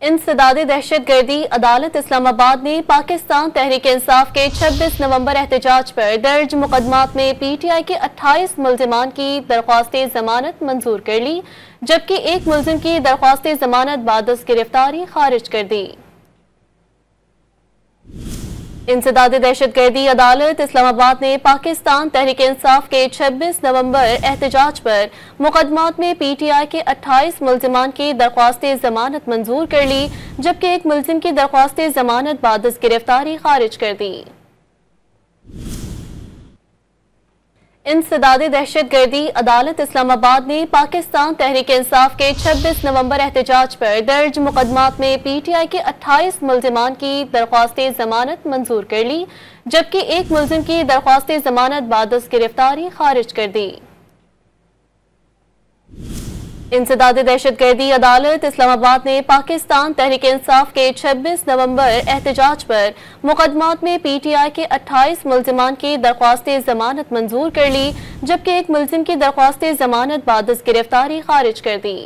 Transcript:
इंसदाद दहशत गर्दी अदालत इस्लामाबाद ने पाकिस्तान तहरीक इंसाफ के 26 नवंबर एहतजाज पर दर्ज मुकदमात में PTI के 28 मुल्जिमान की दरख्वास्त जमानत मंजूर कर ली, जबकि एक मुल्जिम की दरख्वास्त जमानत बादस गिरफ्तारी खारिज कर दी। इंसदाद दहशत गर्दी अदालत इस्लामाबाद ने पाकिस्तान तहरीक इंसाफ के 26 नवंबर एहतजाज पर मुकदमात में PTI के 28 मुल्जिमान की दरख्वास्त जमानत मंजूर कर ली, जबकि एक मुल्जिम की दरख्वास्त जमानत बादस गिरफ्तारी खारिज कर दी। इंसदाद दहशत गर्दी अदालत इस्लामाबाद ने पाकिस्तान तहरीक इंसाफ के 26 नवंबर एहतजाज पर दर्ज मुकदमात में PTI के 28 मुल्जिमान की दरख्वास्त जमानत मंजूर कर ली, जबकि एक मुल्जिम की दरख्वास्त जमानत बादस गिरफ्तारी खारिज कर दी। इंसदाद दहशत गर्दी अदालत इस्लामाबाद ने पाकिस्तान तहरीक इंसाफ के 26 नवंबर एहतजाज पर मुकदमात में PTI के 28 मुल्जिमान की दरख्वास्त जमानत मंजूर कर ली, जबकि एक मुल्जिम की दरख्वास्त जमानत बादस गिरफ्तारी खारिज कर दी।